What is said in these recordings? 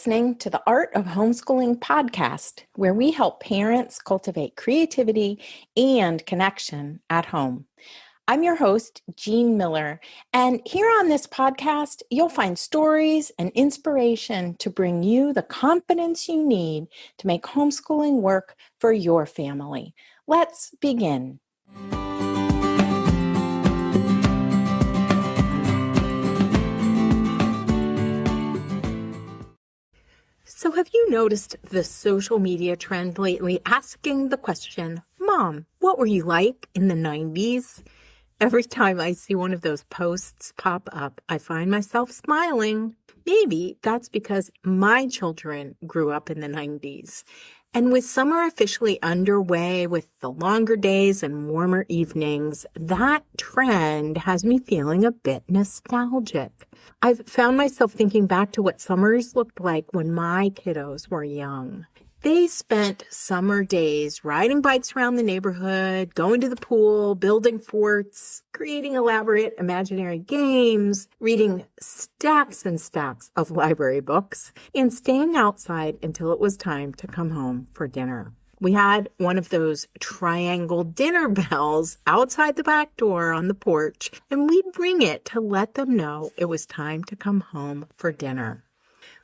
listening to the Art of Homeschooling podcast, where we help parents cultivate creativity and connection at home. I'm your host, Jean Miller, and here on this podcast, you'll find stories and inspiration to bring you the confidence you need to make homeschooling work for your family. Let's begin. So have you noticed the social media trend lately asking the question, Mom, what were you like in the 90s? Every time I see one of those posts pop up, I find myself smiling. Maybe that's because my children grew up in the 90s. And with summer officially underway with the longer days and warmer evenings, that trend has me feeling a bit nostalgic. I've found myself thinking back to what summers looked like when my kiddos were young. They spent summer days riding bikes around the neighborhood, going to the pool, building forts, creating elaborate imaginary games, reading stacks and stacks of library books, and staying outside until it was time to come home for dinner. We had one of those triangle dinner bells outside the back door on the porch, and we'd ring it to let them know it was time to come home for dinner.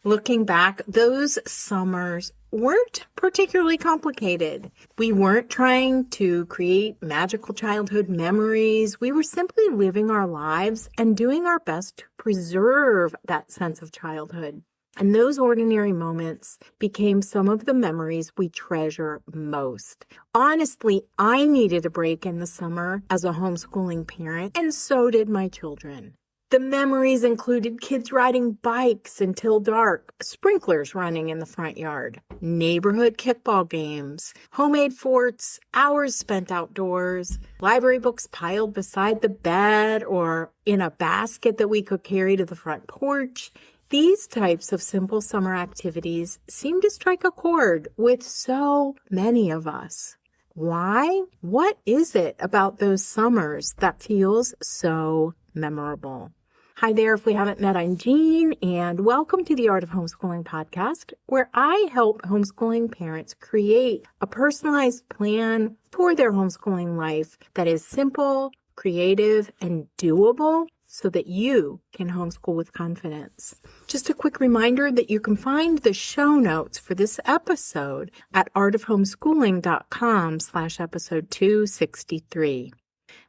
Looking back, those summers weren't particularly complicated. We weren't trying to create magical childhood memories. We were simply living our lives and doing our best to preserve that sense of childhood. And those ordinary moments became some of the memories we treasure most. Honestly, I needed a break in the summer as a homeschooling parent, and so did my children. The memories included kids riding bikes until dark, sprinklers running in the front yard, neighborhood kickball games, homemade forts, hours spent outdoors, library books piled beside the bed or in a basket that we could carry to the front porch. These types of simple summer activities seem to strike a chord with so many of us. Why? What is it about those summers that feels so memorable? Hi there, if we haven't met, I'm Jean, and welcome to the Art of Homeschooling podcast, where I help homeschooling parents create a personalized plan for their homeschooling life that is simple, creative, and doable so that you can homeschool with confidence. Just a quick reminder that you can find the show notes for this episode at artofhomeschooling.com/episode 263.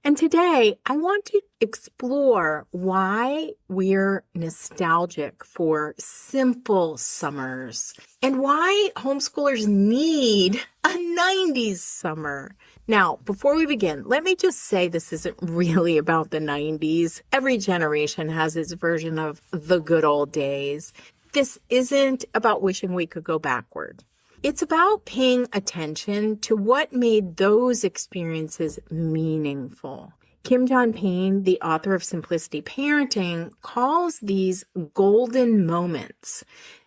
And today, I want to explore why we're nostalgic for simple summers and why homeschoolers need a 90s summer. Now, before we begin, let me just say this isn't really about the 90s. Every generation has its version of the good old days. This isn't about wishing we could go backward. It's about paying attention to what made those experiences meaningful. Kim John Payne, the author of Simplicity Parenting, calls these golden moments,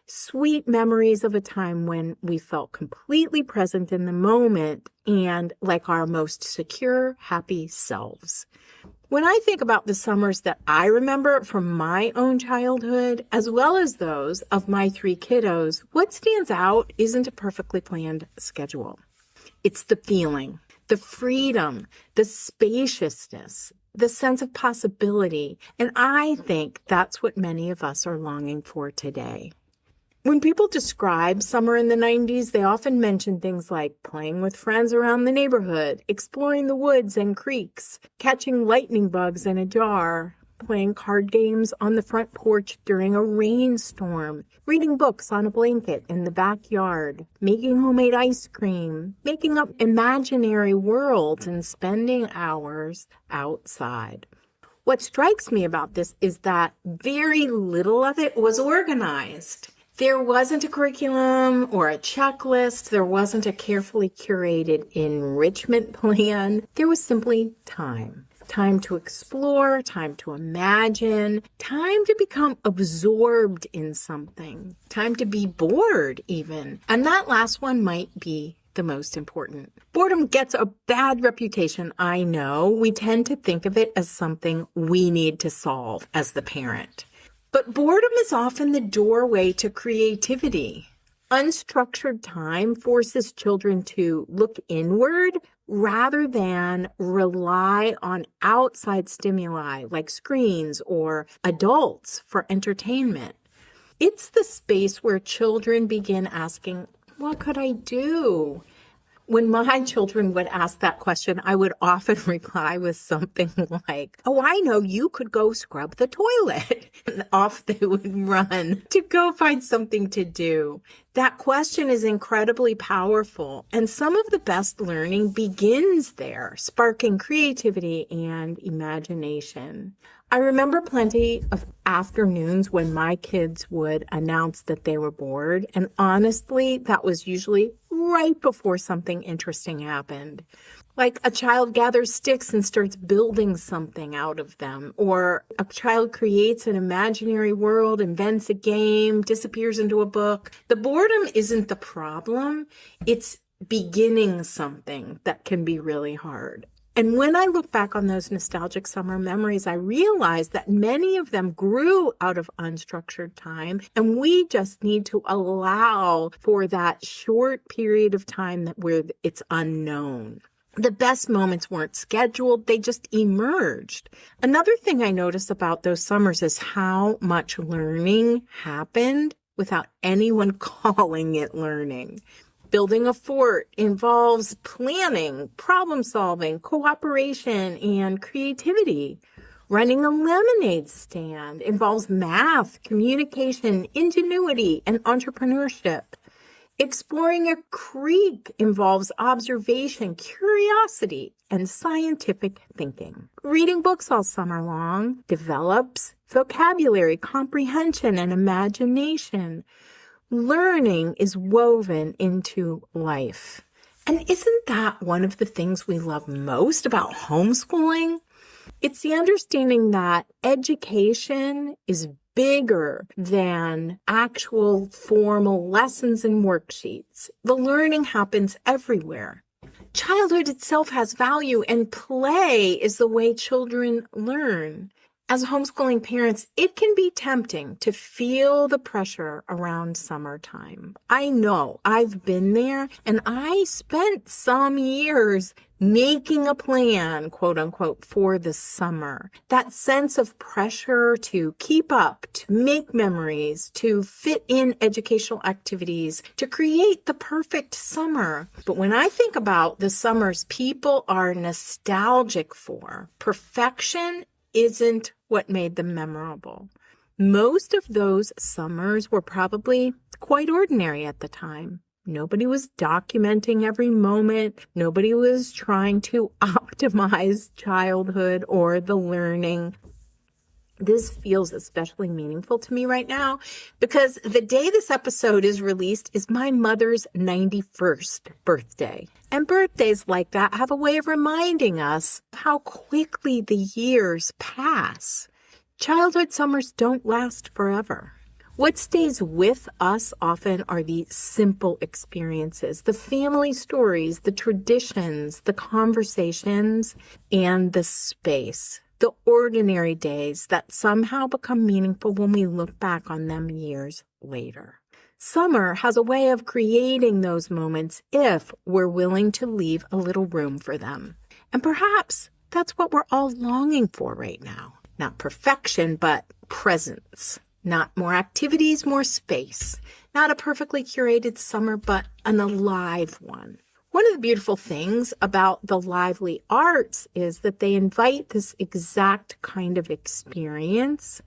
sweet memories of a time when we felt completely present in the moment and like our most secure, happy selves. When I think about the summers that I remember from my own childhood, as well as those of my 3 kiddos, what stands out isn't a perfectly planned schedule. It's the feeling, the freedom, the spaciousness, the sense of possibility, and I think that's what many of us are longing for today. When people describe summer in the 90s, they often mention things like playing with friends around the neighborhood, exploring the woods and creeks, catching lightning bugs in a jar, playing card games on the front porch during a rainstorm, reading books on a blanket in the backyard, making homemade ice cream, making up imaginary worlds, and spending hours outside. What strikes me about this is that very little of it was organized. There wasn't a curriculum or a checklist. There wasn't a carefully curated enrichment plan. There was simply time. Time to explore, time to imagine, time to become absorbed in something, time to be bored even. And that last one might be the most important. Boredom gets a bad reputation, I know. We tend to think of it as something we need to solve as the parent. But boredom is often the doorway to creativity. Unstructured time forces children to look inward rather than rely on outside stimuli like screens or adults for entertainment. It's the space where children begin asking, what could I do? When my children would ask that question, I would often reply with something like, oh, I know, you could go scrub the toilet. And off they would run to go find something to do. That question is incredibly powerful, and some of the best learning begins there, sparking creativity and imagination. I remember plenty of afternoons when my kids would announce that they were bored, and honestly, that was usually right before something interesting happened. Like a child gathers sticks and starts building something out of them, or a child creates an imaginary world, invents a game, disappears into a book. The boredom isn't the problem. It's beginning something that can be really hard. And when I look back on those nostalgic summer memories, I realize that many of them grew out of unstructured time, and we just need to allow for that short period of time where it's unknown. The best moments weren't scheduled, they just emerged. Another thing I noticed about those summers is how much learning happened without anyone calling it learning. Building a fort involves planning, problem solving, cooperation, and creativity. Running a lemonade stand involves math, communication, ingenuity, and entrepreneurship. Exploring a creek involves observation, curiosity, and scientific thinking. Reading books all summer long develops vocabulary, comprehension, and imagination. Learning is woven into life. And isn't that one of the things we love most about homeschooling? It's the understanding that education is bigger than actual formal lessons and worksheets. The learning happens everywhere. Childhood itself has value, and play is the way children learn. As homeschooling parents, it can be tempting to feel the pressure around summertime. I know, I've been there, and I spent some years making a plan, quote unquote, for the summer. That sense of pressure to keep up, to make memories, to fit in educational activities, to create the perfect summer. But when I think about the summers people are nostalgic for, perfection isn't what made them memorable. Most of those summers were probably quite ordinary at the time. Nobody was documenting every moment. Nobody was trying to optimize childhood or the learning. This feels especially meaningful to me right now because the day this episode is released is my mother's 91st birthday. And birthdays like that have a way of reminding us how quickly the years pass. Childhood summers don't last forever. What stays with us often are the simple experiences, the family stories, the traditions, the conversations, and the space. The ordinary days that somehow become meaningful when we look back on them years later. Summer has a way of creating those moments if we're willing to leave a little room for them. And perhaps that's what we're all longing for right now. Not perfection, but presence. Not more activities, more space. Not a perfectly curated summer, but an alive one. One of the beautiful things about the lively arts is that they invite this exact kind of experience.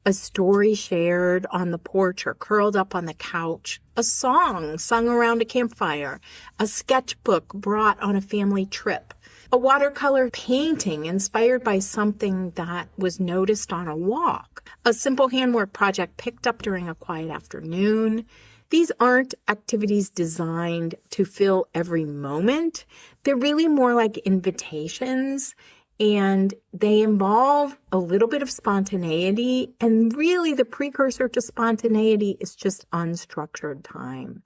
A story shared on the porch or curled up on the couch, a song sung around a campfire, a sketchbook brought on a family trip, a watercolor painting inspired by something that was noticed on a walk, a simple handwork project picked up during a quiet afternoon. These aren't activities designed to fill every moment. They're really more like invitations, and they involve a little bit of spontaneity. And really the precursor to spontaneity is just unstructured time.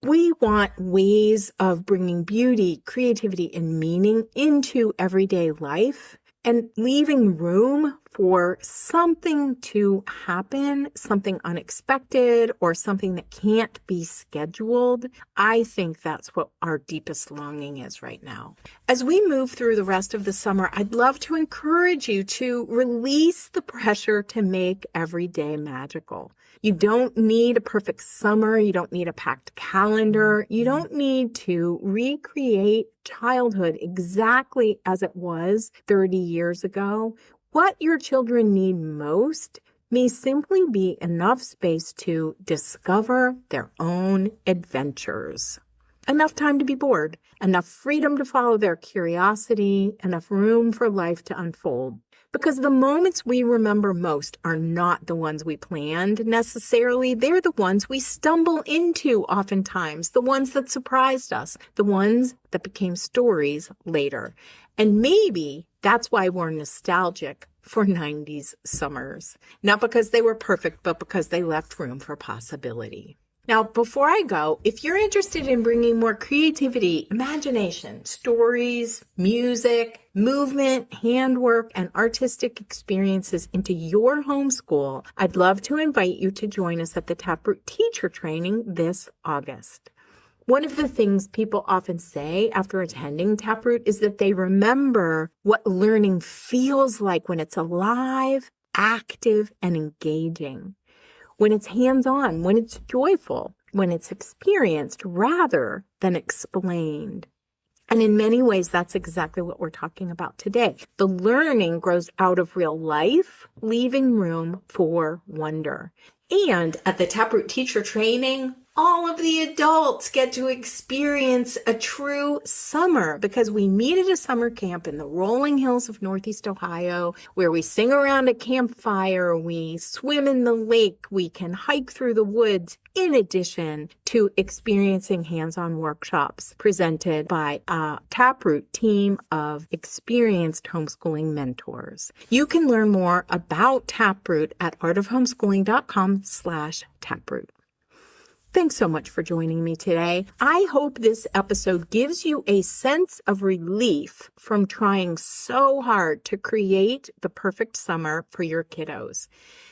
We want ways of bringing beauty, creativity, and meaning into everyday life. and leaving room for something to happen, something unexpected, or something that can't be scheduled. I think that's what our deepest longing is right now. As we move through the rest of the summer, I'd love to encourage you to release the pressure to make every day magical. You don't need a perfect summer. You don't need a packed calendar. You don't need to recreate childhood exactly as it was 30 years ago. What your children need most may simply be enough space to discover their own adventures. Enough time to be bored, enough freedom to follow their curiosity, enough room for life to unfold. Because the moments we remember most are not the ones we planned necessarily. They're the ones we stumble into oftentimes, the ones that surprised us, the ones that became stories later. And maybe that's why we're nostalgic for 90s summers. Not because they were perfect, but because they left room for possibility. Now, before I go, if you're interested in bringing more creativity, imagination, stories, music, movement, handwork, and artistic experiences into your homeschool, I'd love to invite you to join us at the Taproot teacher training this August. One of the things people often say after attending Taproot is that they remember what learning feels like when it's alive, active, and engaging. When it's hands-on, when it's joyful, when it's experienced rather than explained. And in many ways, that's exactly what we're talking about today. The learning grows out of real life, leaving room for wonder. And at the Taproot teacher training, all of the adults get to experience a true summer because we meet at a summer camp in the rolling hills of Northeast Ohio where we sing around a campfire, we swim in the lake, we can hike through the woods, in addition to experiencing hands-on workshops presented by a Taproot team of experienced homeschooling mentors. You can learn more about Taproot at artofhomeschooling.com/Taproot. Thanks so much for joining me today. I hope this episode gives you a sense of relief from trying so hard to create the perfect summer for your kiddos.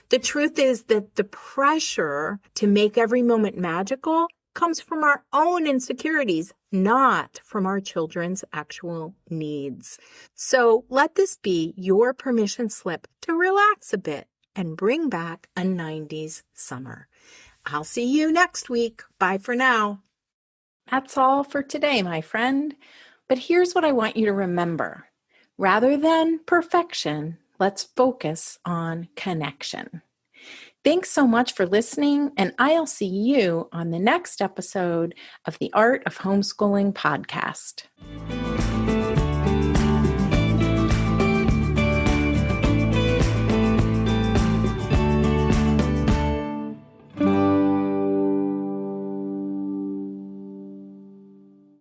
The truth is that the pressure to make every moment magical comes from our own insecurities, not from our children's actual needs. So let this be your permission slip to relax a bit and bring back a 90s summer. I'll see you next week. Bye for now. That's all for today, my friend. But here's what I want you to remember. Rather than perfection, let's focus on connection. Thanks so much for listening, and I'll see you on the next episode of the Art of Homeschooling podcast.